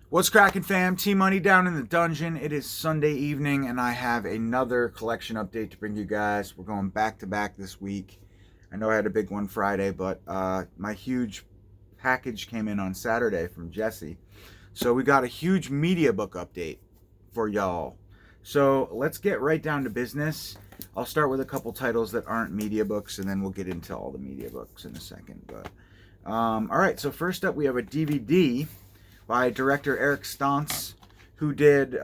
What's cracking, fam? T-Money down in the dungeon. It is Sunday evening, and I have another collection update to bring you guys. We're going back to back this week. I know I had a big one Friday, but my huge package came in on Saturday from Jesse. So we got a huge media book update for y'all. So let's get right down to business. I'll start with a couple titles that aren't media books, and then we'll get into all the media books in a second. But all right, so first up, we have a DVD by director Eric Stantz, who did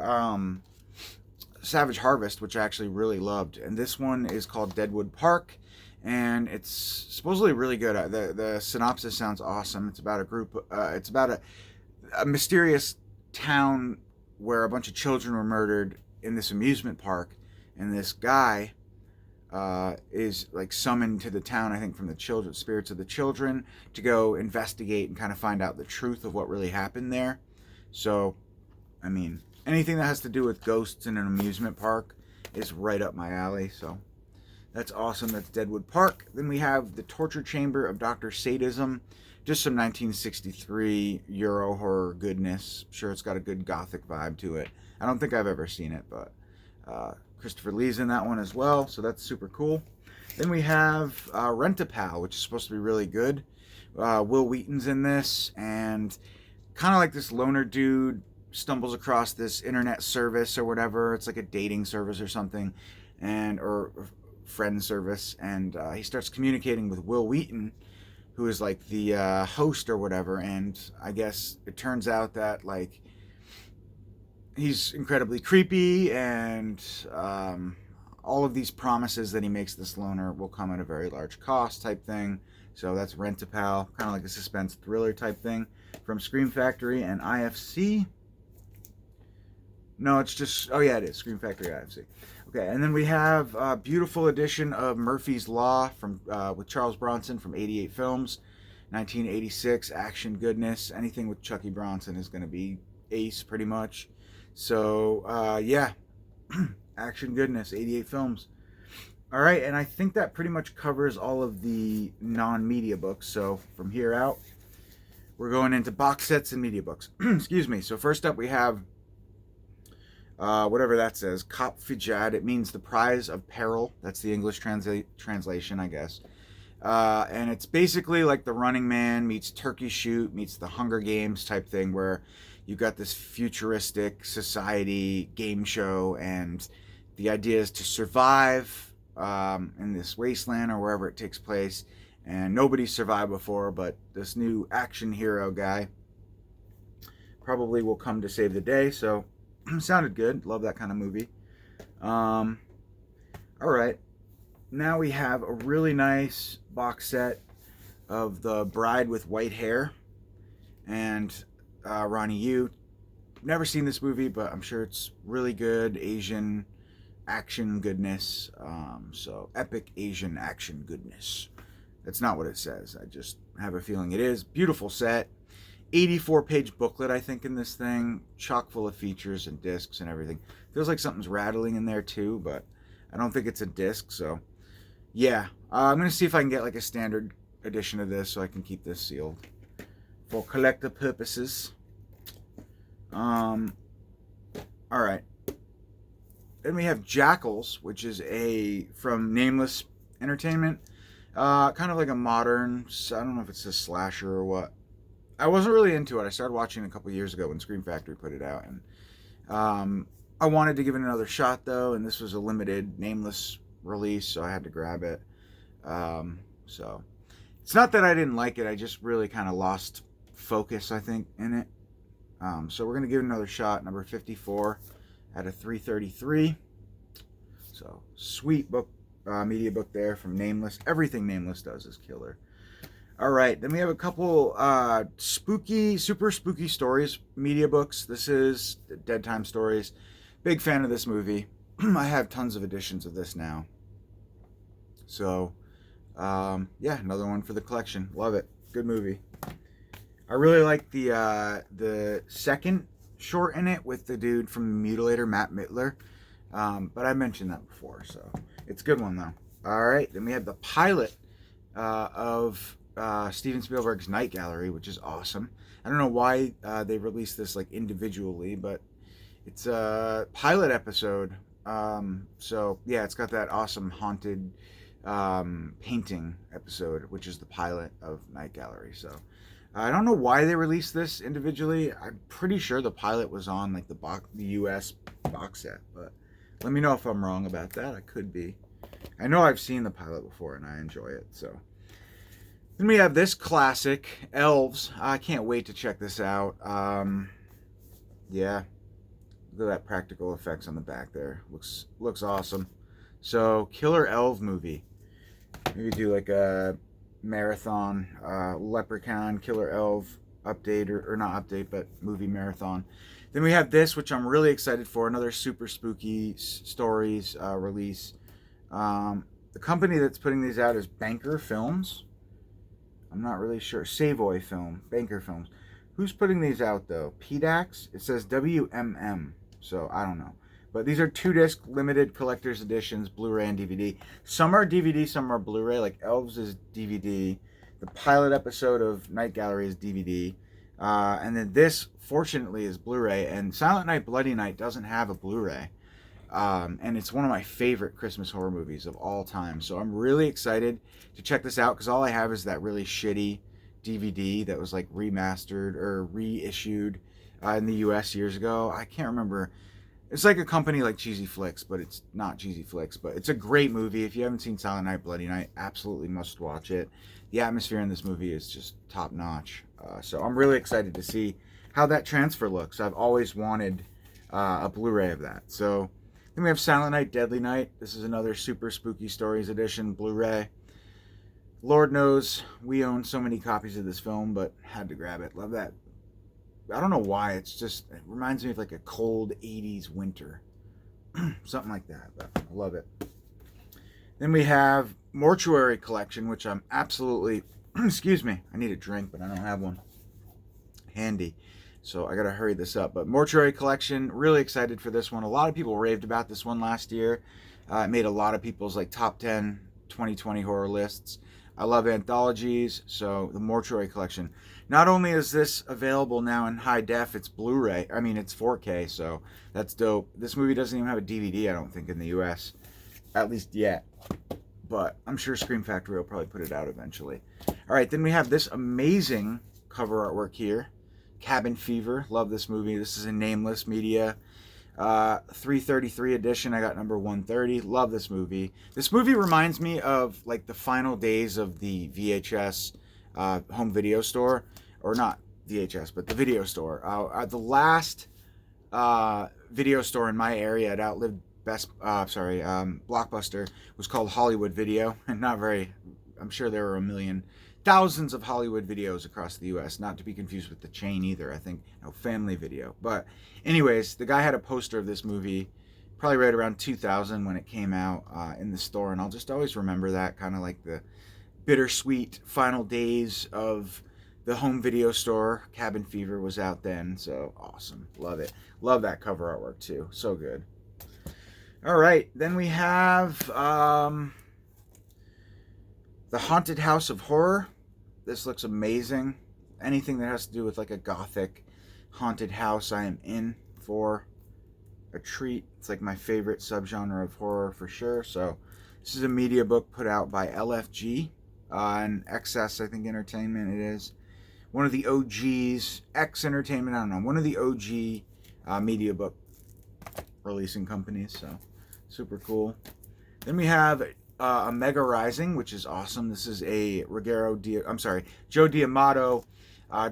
Savage Harvest, which I actually really loved. And this one is called Deadwood Park, and it's supposedly really good. The synopsis sounds awesome. It's about a group. It's about a mysterious town where a bunch of children were murdered in this amusement park, and this guy is like summoned to the town, I think, from the children, spirits of the children, to go investigate and kind of find out the truth of what really happened there. So, I mean, anything that has to do with ghosts in an amusement park is right up my alley. So, that's awesome. That's Deadwood Park. Then we have The Torture Chamber of Dr. Sadism. Just some 1963 Euro horror goodness. I'm sure it's got a good gothic vibe to it. I don't think I've ever seen it, but Christopher Lee's in that one as well, so that's super cool. Then we have Rent-A-Pal, which is supposed to be really good. Will Wheaton's in this, and kind of like this loner dude stumbles across this internet service or whatever. It's like a dating service or something, or friend service, and he starts communicating with Will Wheaton, who is like the host or whatever. And I guess it turns out that like he's incredibly creepy, and all of these promises that he makes this loner will come at a very large cost type thing. So that's Rent-A-Pal, kind of like a suspense thriller type thing from Scream Factory and IFC. No, it's just, oh yeah, it is Scream Factory IFC. Okay, and then we have a beautiful edition of Murphy's Law from with Charles Bronson from 88 Films, 1986, action goodness. Anything with Chucky Bronson is going to be ace pretty much. So, yeah, action goodness, 88 Films. All right, and I think that pretty much covers all of the non-media books. So from here out, we're going into box sets and media books. Excuse me. So first up, we have whatever that says, Cop Fijad. It means the prize of peril. That's the English translation, I guess. And it's basically like The Running Man meets Turkey Shoot meets the Hunger Games type thing, where you've got this futuristic society game show, and the idea is to survive in this wasteland or wherever it takes place. And nobody's survived before, but this new action hero guy probably will come to save the day. So, sounded good. Love that kind of movie. All right. Now we have a really nice box set of The Bride with White Hair and Ronnie Yu. Never seen this movie, but I'm sure it's really good Asian action goodness. So epic Asian action goodness. That's not what it says. I just have a feeling it is. Beautiful set. 84-page booklet, I think, in this thing. Chock full of features and discs and everything. Feels like something's rattling in there too, but I don't think it's a disc. So yeah, I'm going to see if I can get like a standard edition of this so I can keep this sealed for collector purposes. All right. Then we have Jackals, which is from Nameless Entertainment. Kind of like a modern, I don't know if it's a slasher or what. I wasn't really into it. I started watching it a couple years ago when Scream Factory put it out, and I wanted to give it another shot though, and this was a limited Nameless release, so I had to grab it. So it's not that I didn't like it, I just really kind of lost focus, I think, in it. So we're gonna give it another shot. Number 54 out of 333. So sweet book, media book there from Nameless. Everything Nameless does is killer. All right, then we have a couple super spooky stories media books. This is Dead Time Stories. Big fan of this movie. I have tons of editions of this now. So, yeah, another one for the collection. Love it. Good movie. I really like the second short in it with the dude from Mutilator, Matt Mittler. But I mentioned that before, so it's a good one though. All right, then we have the pilot of Steven Spielberg's Night Gallery, which is awesome. I don't know why they released this like individually, but it's a pilot episode. So yeah, it's got that awesome haunted painting episode, which is the pilot of Night Gallery. So I don't know why they released this individually. I'm pretty sure the pilot was on like the U.S. box set, but let me know if I'm wrong about that. I could be. I know I've seen the pilot before and I enjoy it. So then we have this classic, Elves. I can't wait to check this out. Yeah, look at that practical effects on the back there. Looks awesome. So Killer Elf movie. Maybe do like a marathon Leprechaun Killer Elf update, or not update, but movie marathon. Then we have this, which I'm really excited for, another super spooky stories release. The company that's putting these out is Banker Films. I'm not really sure. Savoy Film, Banker Films. Who's putting these out though? PDAX? It says WMM, so I don't know. But these are 2-disc limited collector's editions, Blu-ray and DVD. Some are DVD, some are Blu-ray. Like Elves is DVD. The pilot episode of Night Gallery is DVD. And then this, fortunately, is Blu-ray. And Silent Night, Bloody Night doesn't have a Blu-ray. And it's one of my favorite Christmas horror movies of all time. So I'm really excited to check this out because all I have is that really shitty DVD that was like remastered or reissued in the US years ago. I can't remember. It's like a company like Cheesy Flicks, but it's not Cheesy Flicks. But it's a great movie. If you haven't seen Silent Night, Bloody Night, absolutely must watch it. The atmosphere in this movie is just top notch. So I'm really excited to see how that transfer looks. I've always wanted a Blu-ray of that. So then we have Silent Night, Deadly Night. This is another super spooky stories edition Blu-ray. Lord knows we own so many copies of this film, but had to grab it. Love that. I don't know why. It reminds me of like a cold 80s winter. Something like that, but I love it. Then we have Mortuary Collection, which I'm absolutely, excuse me, I need a drink, but I don't have one handy. So I got to hurry this up. But Mortuary Collection, really excited for this one. A lot of people raved about this one last year. It made a lot of people's like top 10 2020 horror lists. I love anthologies, so the Mortuary Collection. Not only is this available now in high def, it's Blu-ray. I mean, it's 4K, so that's dope. This movie doesn't even have a DVD, I don't think, in the US. At least yet. But I'm sure Scream Factory will probably put it out eventually. All right, then we have this amazing cover artwork here. Cabin Fever. Love this movie. This is a Nameless Media 333 edition. I got number 130. Love this movie. This movie reminds me of like the final days of the VHS home video store, or not VHS, but the video store. The last video store in my area, it outlived Blockbuster, was called Hollywood Video, and not very. I'm sure there were thousands of Hollywood Videos across the U.S., not to be confused with the chain either. I think Family Video. But anyways, the guy had a poster of this movie probably right around 2000 when it came out in the store, and I'll just always remember that, kind of like the bittersweet final days of the home video store. Cabin Fever was out then, so awesome. Love it. Love that cover artwork too. So good. All right, then we have The Haunted House of Horror. This looks amazing. Anything that has to do with like a gothic haunted house, I am in for a treat. It's like my favorite subgenre of horror for sure. So this is a media book put out by LFG and XS, I think, Entertainment it is. One of the OGs, X Entertainment, I don't know. One of the OG media book releasing companies. So super cool. Then we have Omega Rising, which is awesome. This is a Joe D'Amato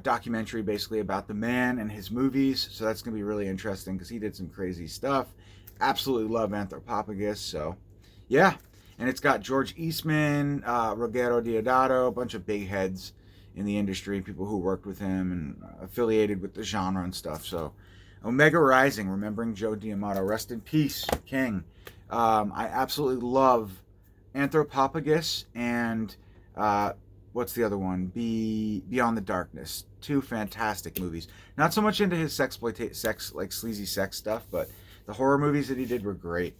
documentary basically about the man and his movies. So that's going to be really interesting because he did some crazy stuff. Absolutely love Anthropophagus. So yeah. And it's got George Eastman, Ruggero Deodato, a bunch of big heads in the industry, people who worked with him and affiliated with the genre and stuff. So Omega Rising, remembering Joe D'Amato. Rest in peace, King. I absolutely love Anthropophagus and what's the other one? Beyond the Darkness. Two fantastic movies. Not so much into his sleazy sex stuff, but the horror movies that he did were great.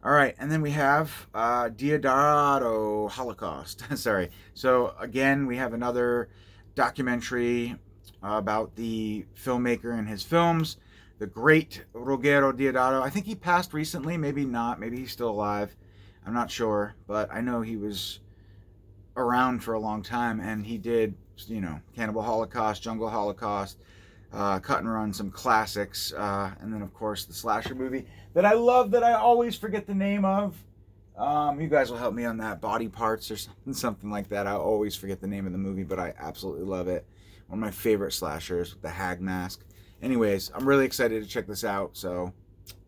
All right, and then we have Deodato Holocaust. Sorry. So again, we have another documentary about the filmmaker and his films, the great Ruggero Deodato. I think he passed recently, maybe not, maybe he's still alive. I'm not sure, but I know he was around for a long time, and he did, Cannibal Holocaust, Jungle Holocaust, Cut and Run, some classics, and then of course the slasher movie that I love that I always forget the name of. You guys will help me on that. Body Parts or something like that. I always forget the name of the movie, but I absolutely love it. One of my favorite slashers with the hag mask. Anyways, I'm really excited to check this out. So,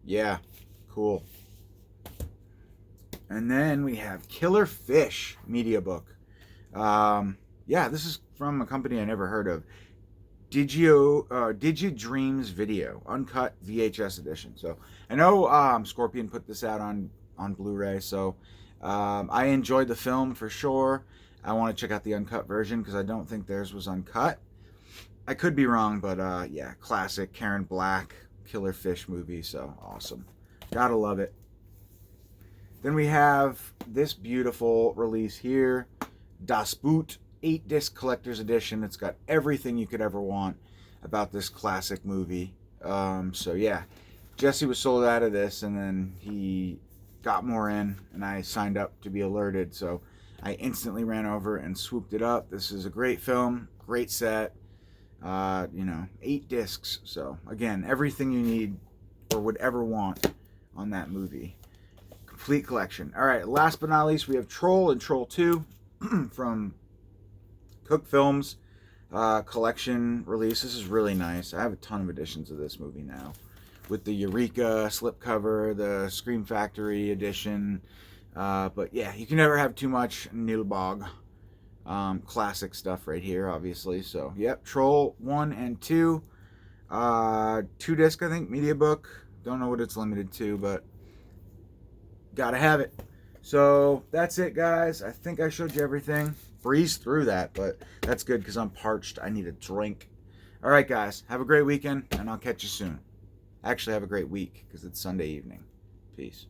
yeah, cool. And then we have Killer Fish media book. Yeah, this is from a company I never heard of. Digidreams Video, uncut VHS edition. So I know Scorpion put this out on Blu-ray, so I enjoyed the film for sure. I want to check out the uncut version because I don't think theirs was uncut. I could be wrong, but yeah, classic Karen Black Killer Fish movie, so awesome. Gotta love it. Then we have this beautiful release here, Das Boot 8-disc collector's edition. It's got everything you could ever want about this classic movie. So yeah, Jesse was sold out of this, and then he got more in, and I signed up to be alerted, so I instantly ran over and swooped it up. This is a great film, great set, 8 discs. So again, everything you need or would ever want on that movie. Complete collection. All right, last but not least, we have Troll and Troll 2 from Cook Films collection release. This is really nice. I have a ton of editions of this movie now, with the Eureka slipcover, the Scream Factory edition. But yeah, you can never have too much Nilbog. Classic stuff right here, obviously. So, yep, Troll 1 and 2. 2-disc, I think, media book. Don't know what it's limited to, but gotta have it. So, that's it, guys. I think I showed you everything. Breezed through that, but that's good because I'm parched. I need a drink. All right, guys. Have a great weekend, and I'll catch you soon. Actually, have a great week because it's Sunday evening. Peace.